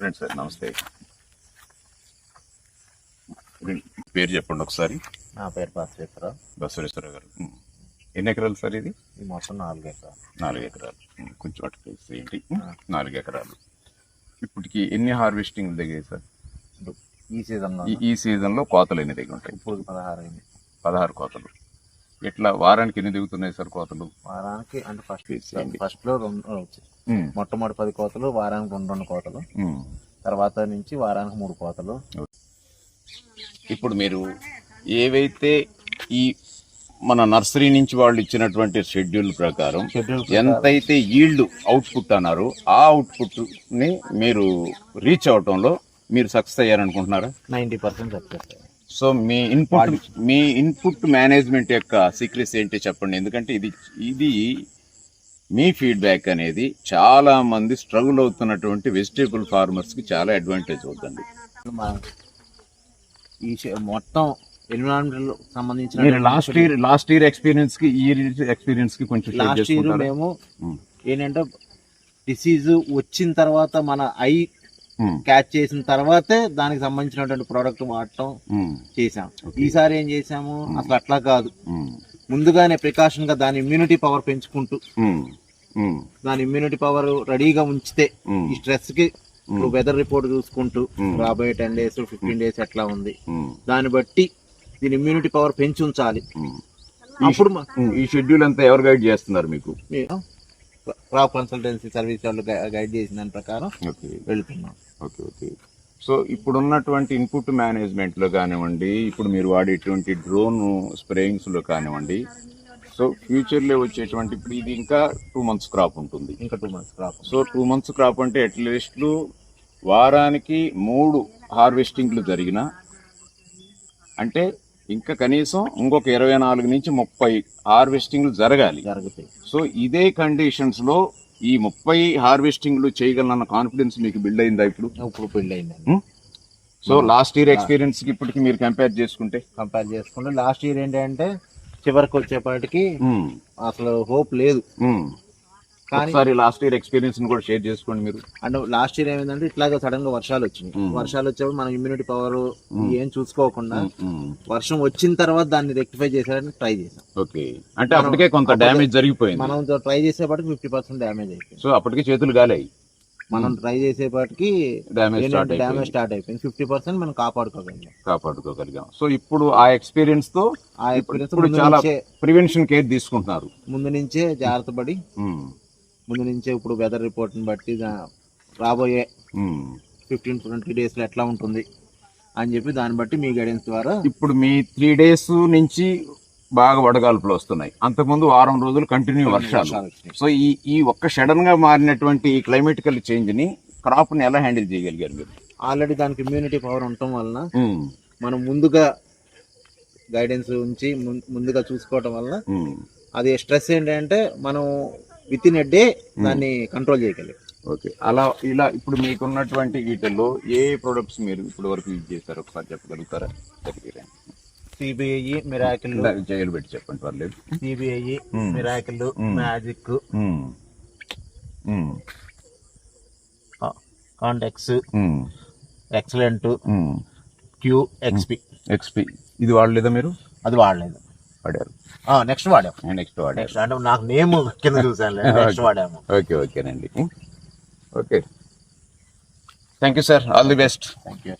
రండి సార్, నమస్తే. పేరు చెప్పండి ఒకసారి. నా పేరు బసవేశ్వరరావు గారు. ఎన్ని ఎకరాలు సార్ ఇది? మొత్తం 4 ఎకరాలు. 4 ఎకరాలు. కొంచెం అటు ప్లేస్ ఏంటి? 4 ఎకరాలు. ఇప్పటికి ఎన్ని హార్వెస్టింగ్ దిగాయి సార్? ఈ సీజన్లో కోతలు ఎన్ని దగ్గర ఉంటాయి? ఇప్పుడు 16 అయింది. 16 కోతలు. ఇట్లా వారానికి ఎన్ని దిగుతున్నాయి సార్ కోతలు? వారానికి అంటే ఫస్ట్ లో 2 వచ్చాయి. మొట్టమొదటి 10 కోతలు, వారానికి 2 కోతలు, తర్వాత నుంచి వారానికి 3 కోతలు. ఇప్పుడు మీరు ఏవైతే ఈ మన నర్సరీ నుంచి వాళ్ళు ఇచ్చినటువంటి షెడ్యూల్ ప్రకారం ఎంతైతే ఈల్డ్ అవుట్పుట్ అన్నారో ఆ అవుట్పుట్ ని మీరు రీచ్ అవటంలో మీరు సక్సెస్ అయ్యారనుకుంటున్నారా? 90% సక్సెస్. సో మీ ఇన్పుట్ మేనేజ్మెంట్ యొక్క సీక్రెట్స్ ఏంటి చెప్పండి. ఎందుకంటే ఇది మీ ఫీడ్బ్యాక్ అనేది చాలా మంది స్ట్రగుల్ అవుతున్నటువంటి వెజిటేబుల్ ఫార్మర్స్ కి చాలా అడ్వాంటేజ్ అవుతుంది. ఈ మొత్తం ఎన్విరాన్మెంటల్ సంబంధించిన లాస్ట్ ఇయర్ ఎక్స్పీరియన్స్ కి ఈ ఎక్స్పీరియన్స్ కి కొంచెం లాస్ట్ ఇయర్ మేము ఏంటంటే డిసీజ్ వచ్చిన తర్వాత మన ఐ క్యాచ్ చేసిన తర్వాతే దానికి సంబంధించినటువంటి ప్రోడక్ట్ వాడటం చేసాం. ఈసారి ఏం చేసాము, అసలు అట్లా కాదు, ముందుగానే ప్రికాషన్ గా దాని ఇమ్యూనిటీ పవర్ పెంచుకుంటూ దాని ఇమ్యూనిటీ పవర్ రెడీగా ఉంచితే ఈ స్ట్రెస్ కి ఇప్పుడు వెదర్ రిపోర్ట్ చూసుకుంటూ రాబోయే 10 days 15 days ఎట్లా ఉంది దాన్ని బట్టి దీని ఇమ్యూనిటీ పవర్ పెంచి ఉంచాలి. అప్పుడు ఈ షెడ్యూల్ అంతా ఎవరు గైడ్ చేస్తున్నారు మీకు? క్రాప్ కన్సల్టెన్సీ సర్వీస్ వాళ్ళు గైడ్ చేసిన దాని ప్రకారం వెళ్తున్నాం. Okay okay. సో ఇప్పుడు ఉన్నటువంటి ఇన్పుట్ మేనేజ్మెంట్ లో కానివ్వండి, ఇప్పుడు మీరు వాడేటువంటి డ్రోన్ స్ప్రేయింగ్స్ లో కానివ్వండి, సో ఫ్యూచర్ లో వచ్చేటువంటి ఇప్పుడు ఇది ఇంకా 2 months క్రాప్ ఉంటుంది. ఇంకా 2 months crop. So 2 months crop అంటే అట్లీస్ట్ వారానికి 3 హార్వెస్టింగ్లు జరిగిన అంటే ఇంకా కనీసం ఇంకొక 24 నుంచి 30 హార్వెస్టింగ్లు జరుగుతాయి. సో ఇదే కండిషన్స్ లో ఈ 30 హార్వెస్టింగ్లు చేయగలన్న కాన్ఫిడెన్స్ మీకు బిల్డ్ అయిందా? ఇప్పుడు బిల్డ్ అయింది. సో లాస్ట్ ఇయర్ ఎక్స్పీరియన్స్ కి ఇప్పటికి మీరు కంపేర్ చేసుకుంటే లాస్ట్ ఇయర్ ఏంటంటే చివరికి వచ్చేపాటికి అసలు హోప్ లేదు. కానీ లాస్ట్ ఇయర్ ఎక్స్పీరియన్స్ కూడా షేర్ చేసుకోండి మీరు. అంటే లాస్ట్ ఇయర్ ఏమైందంటే ఇట్లాగా సడన్ గా వర్షాలు వచ్చినాయి. వర్షాలు వచ్చేప్పుడు మనం ఇమ్యూనిటీ పవర్ ఏం చూసుకోకుండా వర్షం వచ్చిన తర్వాత దాన్ని రెక్టిఫై చేసేయడానికి ట్రై చేసాం. ఓకే, అంటే అప్పటికే కొంత డ్యామేజ్ జరిగిపోయింది. మనం ట్రై చేసేపాటికి 50% డ్యామేజ్ అయిపోయింది. సో అప్పటికే చేతులు గాలాయి. మనం ట్రై చేసేపాటికి డ్యామేజ్ స్టార్ట్ అయిపోయింది. 50% మనం కాపాడుకోగలిగాం. సో ఇప్పుడు ఆ ఎక్స్పీరియన్స్ తో చాలా ప్రివెన్షన్ కేర్ తీసుకుంటున్నారు. ముందు నుంచే జాగ్రత్త పడి ముందు నుంచే ఇప్పుడు వెదర్ రిపోర్ట్ ని బట్టి రాబోయే 15-20 days లో ఎట్లా ఉంటుంది అని చెప్పి దాన్ని బట్టి మీ గైడెన్స్ ద్వారా ఇప్పుడు మీ 3 days నుంచి బాగా వడగాల్పులు వస్తున్నాయి. అంతకుముందు వారం రోజులు కంటిన్యూ వర్షాలు. సో ఈ ఒక్క సడన్ గా మారినటువంటి క్లైమేటికల్ చేంజ్ ని క్రాప్ ని ఎలా హ్యాండిల్ చేయగలిగారు మీరు? ఆల్రెడీ దానికి ఇమ్యూనిటీ పవర్ ఉండటం వలన మనం ముందుగా గైడెన్స్ ఉంచి ముందుగా చూసుకోవటం వల్ల అది స్ట్రెస్ ఏంటంటే మనం విత్ ఇన్ ఎ డే దాన్ని కంట్రోల్ చేయగలిగాం. ఓకే, ఇలా ఇప్పుడు మీకున్నటువంటి వీటిల్లో ఏ ప్రొడక్ట్స్ మీరు ఇప్పుడు వరకు యూజ్ చేశారు ఒకసారి చెప్పగలుగుతారా? సిబిఐ, మిరాకిల్, జైలు పెట్టి చెప్పండి పర్లేదు. సిబిఐ, మిరాకిల్, మ్యాజిక్, కాంటెక్స్, ఎక్సలెంట్, క్యూ, ఎక్స్పీ ఇది వాడలేదా మీరు? అది వాడలేదు. వాడారు? నెక్స్ట్ వాడాము. అంటే నాకు నేమ్ కింద చూసాను. నెక్స్ట్ వాడాము. ఓకేనండి. Okay, thank you sir, all the best. Thank you.